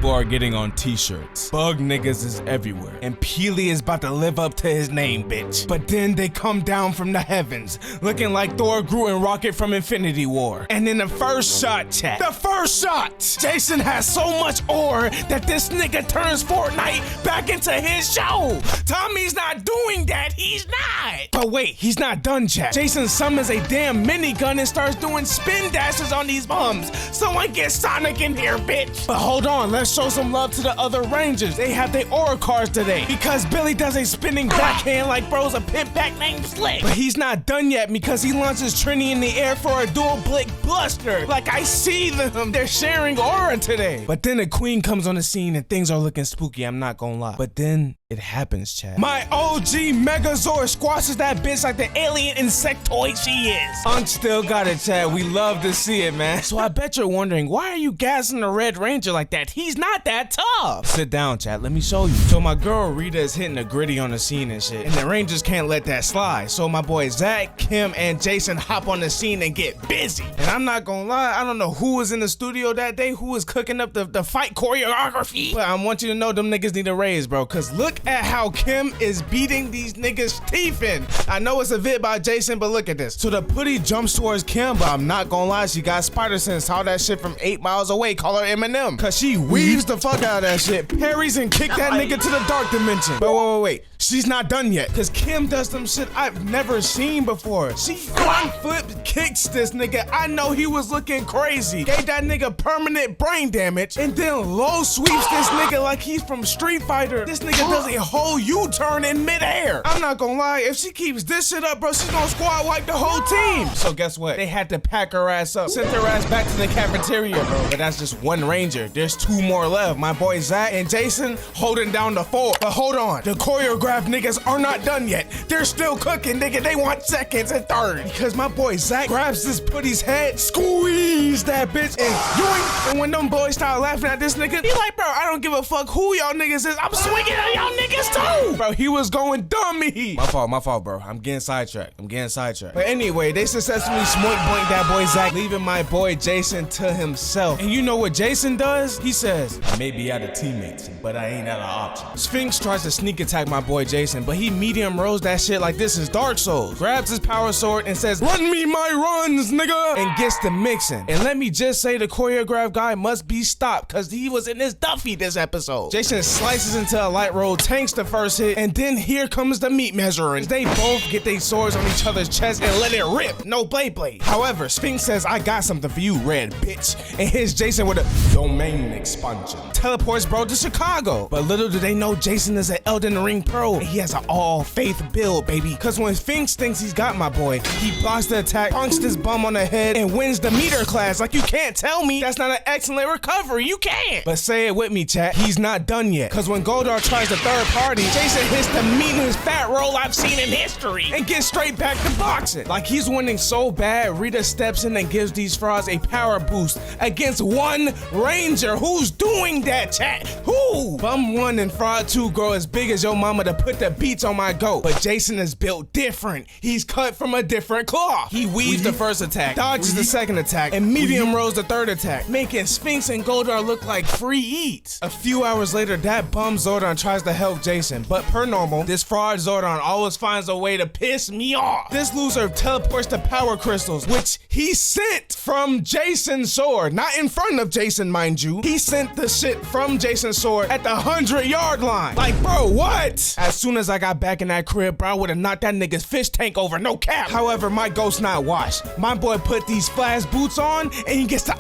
people are getting on t-shirts. Bug niggas is everywhere. And Peely is about to live up to his name, bitch. But then they come down from the heavens, looking like Thor, Groot, and Rocket from Infinity War. And in the first shot, chat, the first shot, Jason has so much ore that this nigga turns Fortnite back into his show. Tommy's not doing that, he's not. But wait, he's not done, chat. Jason summons a damn minigun and starts doing spin dashes on these bums. Someone get Sonic in here, bitch. But hold on, let's show some love to the other Rangers. They have their aura cards today because Billy does a spinning backhand like bro's a pimp back named Slick. But he's not done yet because he launches Trini in the air for a dual blick bluster. Like I see them, they're sharing aura today. But then the queen comes on the scene and things are looking spooky, I'm not gonna lie. But then it happens, chat. My OG Megazord squashes that bitch like the alien insectoid she is. Unc still got it, chat. We love to see it, man. So I bet you're wondering, why are you gassing the Red Ranger like that? He's not that tough. Sit down, chat. Let me show you. So my girl Rita is hitting the gritty on the scene and shit. And the Rangers can't let that slide. So my boy Zach, Kim, and Jason hop on the scene and get busy. And I'm not gonna lie, I don't know who was in the studio that day, who was cooking up the fight choreography. But I want you to know them niggas need a raise, bro. Cause look at how Kim is beating these niggas' teeth in. I know it's a vid by Jason, but look at this. So the putty jumps towards Kim, but I'm not gonna lie, she got spider sense. Saw that shit from 8 miles away. Call her Eminem. Cause she weaves the fuck out of that shit, parries and kick that nigga to the dark dimension. But wait. She's not done yet. Cause Kim does some shit I've never seen before. She front flip kicks this nigga. I know he was looking crazy. Gave that nigga permanent brain damage. And then low sweeps this nigga like he's from Street Fighter. This nigga does a whole U-turn in midair. I'm not gonna lie, if she keeps this shit up, bro, she's gonna squad wipe the whole team. So guess what? They had to pack her ass up. Sent her ass back to the cafeteria, bro. But that's just one Ranger. There's 2 more left. My boy Zach and Jason holding down the fort. But hold on, the choreograph niggas are not done yet. They're still cooking, nigga. They want seconds and third. Because my boy Zach grabs this putty's head, squeeze that bitch, and yoink. And when them boys start laughing at this nigga, he like, bro, I don't give a fuck who y'all niggas is. I'm swinging at y'all niggas too. Bro, he was going dummy. My fault, bro. I'm getting sidetracked. But anyway, they successfully smoke boink that boy Zach, leaving my boy Jason to himself. And you know what Jason does? He says, I may be out of teammates, but I ain't out of options. Sphinx tries to sneak attack my boy Jason, but he medium rolls that shit like this is Dark Souls. Grabs his power sword and says, run me my runs, nigga, and gets the mixing. And let me just say the choreograph guy must be stopped because he was in his Duffy this episode. Jason slices into a light roll, tanks the first hit, and then here comes the meat measuring. They both get their swords on each other's chest and let it rip. No blade. However, Sphinx says, I got something for you, red bitch, and hits Jason with a domain expansion. Teleports bro to Chicago. But little do they know Jason is an Elden Ring pro, and he has an all-faith build, baby. Cause when Sphinx thinks he's got my boy, he blocks the attack, punks this bum on the head, and wins the meter class. Like you can't tell me that's not an excellent recovery. You can't. But say it with me, chat. He's not done yet. Cause when Goldar tries the third party, Jason hits the meanest fat roll I've seen in history and gets straight back to boxing. Like he's winning so bad, Rita steps in and gives these frauds a power boost against one Ranger. Who's doing that, chat? Who? Bum 1 and Fraud 2 grow as big as your mama to put the beats on my goat. But Jason is built different. He's cut from a different cloth. He weaves the first attack, dodges the second attack, and medium rolls the third attack, making Sphinx and Goldar look like free eats. A few hours later, that bum Zordon tries to help Jason, but per normal, this fraud Zordon always finds a way to piss me off. This loser teleports the power crystals, which he sent from Jason's sword. Not in front of Jason, mind you. He sent the shit from Jason's sword at the 100-yard line. Like, bro, what? As soon as I got back in that crib, bro, I would've knocked that nigga's fish tank over, no cap. However, my ghost not washed. My boy put these flash boots on, and he gets to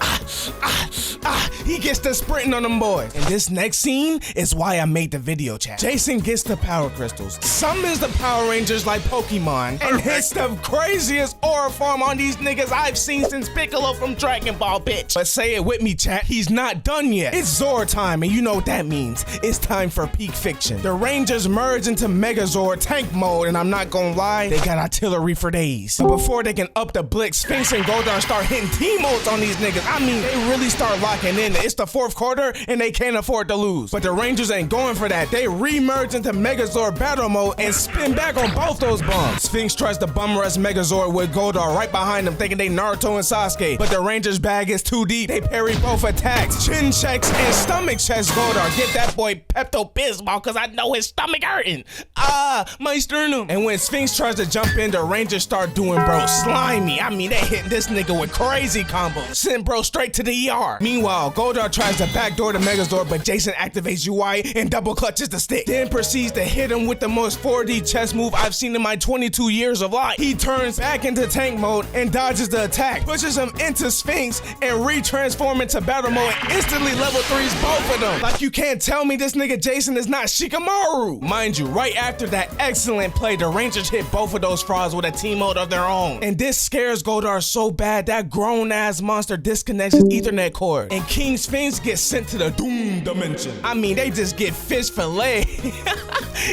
he gets to sprinting on them boys. And this next scene is why I made the video, chat. Jason gets the power crystals, summons the Power Rangers like Pokemon, and hits the craziest aura form on these niggas I've seen since Piccolo from Dragon Ball, bitch. But say it with me, chat. He's not done yet. It's Zord time, and you know what that means. It's time for peak fiction. The Rangers merge into Megazord tank mode, and I'm not gonna lie, they got artillery for days. But before they can up the blitz, Sphinx and Goldar start hitting T-modes on these niggas. I mean, they really start locking in. It's the fourth quarter, and they can't afford to lose. But the Rangers ain't going for that. They re-merge into Megazord battle mode and spin back on both those bums. Sphinx tries to bum rush Megazord with Goldar right behind him, thinking they Naruto and Sasuke, but the Ranger's bag is too deep. They parry both attacks, chin checks and stomach checks Goldar. Get that boy Pepto-Bismol, cause I know his stomach hurting. My sternum. And when Sphinx tries to jump in, the Rangers start doing bro slimy. I mean, they hit this nigga with crazy combos. Send bro straight to the ER. Meanwhile, Goldar tries to backdoor the Megazord, but Jason activates UI and double clutches the stick. Then proceeds to hit him with the most 4D chess move I've seen in my 22 years of life. He turns back into tank mode and dodges the attack, pushes him into Sphinx and re-transform into battle mode and instantly level 3s both of them. Like, you can't tell me this nigga Jason is not Shikamaru. Mind you, right after that excellent play, the Rangers hit both of those frauds with a team mode of their own. And this scares Goldar so bad that grown-ass monster disconnects his Ethernet cord. And King Sphinx gets sent to the Doom Dimension. I mean, they just get fish fillet.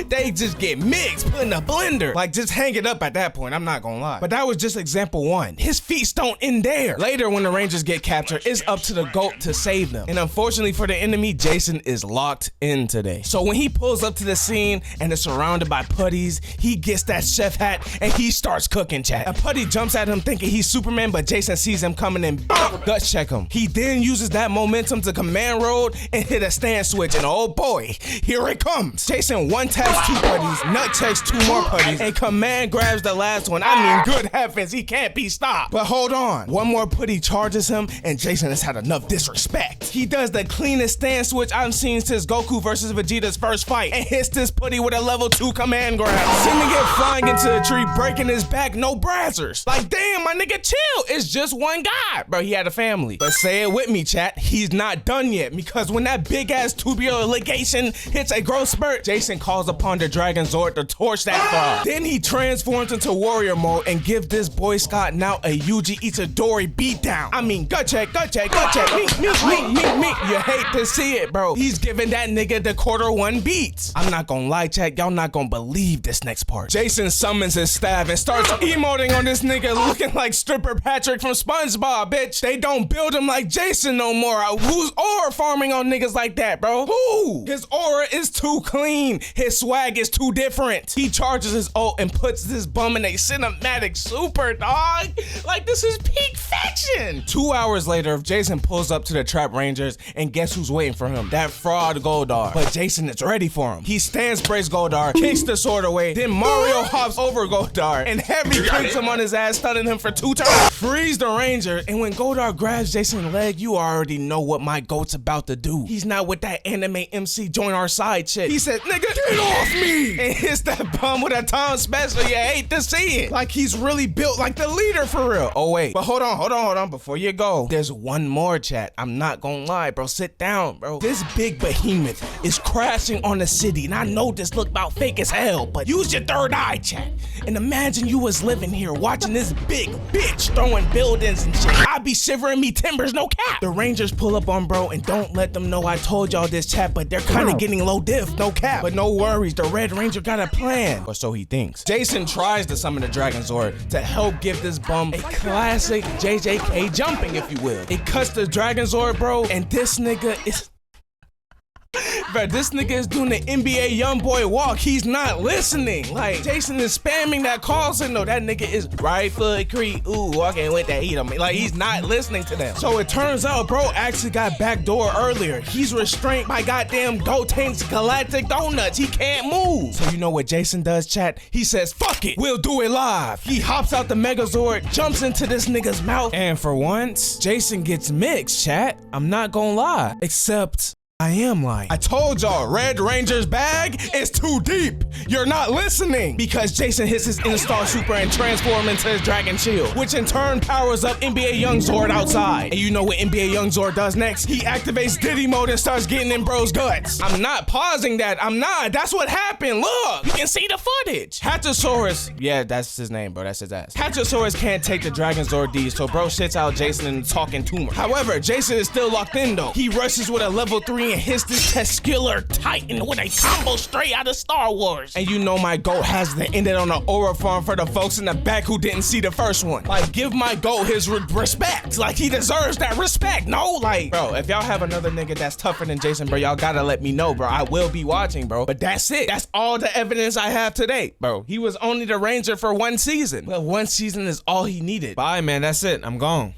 They just get mixed, put in a blender. Like, just hang it up at that point, I'm not gonna lie. But that was just example one. His feats don't end there. Later, when the Rangers get captured, it's up to the GOAT to save them. And unfortunately for the enemy, Jason is locked in today. So when he pulls up to the scene and is surrounded by putties, he gets that chef hat and he starts cooking, chat. A putty jumps at him thinking he's Superman, but Jason sees him coming and gut check him. He then uses that momentum to command roll and hit a stand switch, and oh boy, here it comes. Jason one taps 2 putties, nut checks 2 more putties, and command grabs the last one. I mean, good heavens, he can't be stopped. But hold on, one more putty charges him, and Jason has had enough disrespect. He does the cleanest stand switch I've seen since Goku versus Vegeta's first fight, and hits this putty with a level 2 command grab, sending it flying into a tree, breaking his back, no brazzers. Like, damn, my nigga, chill, it's just one guy. Bro, he had a family. But say it with me, chat, he's not done yet, because when that big ass tubular ligation hits a growth spurt, Jason calls upon the Dragon Zord to torch that frog. Then he transforms into warrior mode and gives this Boy Scout now a Yuji Itadori beatdown. I mean, gut check, me. You hate to see it, bro. He's giving that nigga the Q1 beats. I'm not gonna lie, chat, y'all not gonna believe this next part. Jason summons his staff and starts emoting on this nigga looking like stripper Patrick from SpongeBob, bitch. They don't build him like Jason no more. Who's aura farming on niggas like that, bro? Who? His aura is too clean. His swag is too different. He charges his ult and puts this bum in a cinematic super, dog. Like, this is peak fiction. 2 hours later, Jason pulls up to the Trap Rangers, and guess who's waiting for him? That fraud Goldar. But Jason is ready for him. He stance breaks Goldar, kicks the sword away, then Mario hops over Goldar and heavy kicks him on his ass, stunning him for 2 turns. Frees the Ranger, and when Goldar grabs Jason's leg, you already know what my GOAT's about to do. He's not with that anime MC join our side chick. He said, nigga, get off me! And hits that bum with a Tom special. You hate to see it. Like, he's really built like the leader for real. Oh wait, but hold on, before you go, there's one more, chat. I'm not gonna lie, bro, sit down, bro. This big behemoth is crashing on the city, and I know this look about fake as hell, but use your third eye, chat, and imagine you was living here watching this big bitch throwing buildings and shit. I'd be shivering me timbers, no cap. The Rangers pull up on bro, and don't let them know I told y'all this, chat, but they're kind of getting low diff, no cap. But no worries, the Red Ranger got a plan, or so he thinks. Jason tries to summon the Dragon Zord to help give this bum a classic JJK jumping, if you will. It cuts the Dragon Zord, bro, and this nigga is... But this nigga is doing the NBA YoungBoy walk. He's not listening. Like, Jason is spamming that call signal. That nigga is right foot creep, ooh, walking with that heat on me. Like, he's not listening to them. So it turns out bro actually got backdoor earlier. He's restrained by goddamn Gotenks Galactic Donuts. He can't move. So you know what Jason does, chat? He says, fuck it, we'll do it live. He hops out the Megazord, jumps into this nigga's mouth, and for once, Jason gets mixed, chat. I'm not gonna lie. Except... I am lying. I told y'all, Red Ranger's bag is too deep. You're not listening. Because Jason hits his Instar Super and transforms into his Dragon Shield, which in turn powers up NBA Young Zord outside. And you know what NBA Young Zord does next? He activates Diddy mode and starts getting in bro's guts. I'm not pausing that. I'm not. That's what happened. Look, you can see the footage. Hatchosaurus, yeah, that's his name, bro. That's his ass. Hatchosaurus can't take the Dragon Zord D, so bro shits out Jason in the talking tumor. However, Jason is still locked in though. He rushes with a level 3 and hits this testicular titan with a combo straight out of Star Wars. And you know my GOAT has to end it on an aura farm for the folks in the back who didn't see the first one. Like, give my GOAT his respect. Like, he deserves that respect, no? Like, bro, if y'all have another nigga that's tougher than Jason, bro, y'all gotta let me know, bro. I will be watching, bro. But that's it. That's all the evidence I have today, bro. He was only the Ranger for 1 season. Well, 1 season is all he needed. Bye, man. That's it. I'm gone.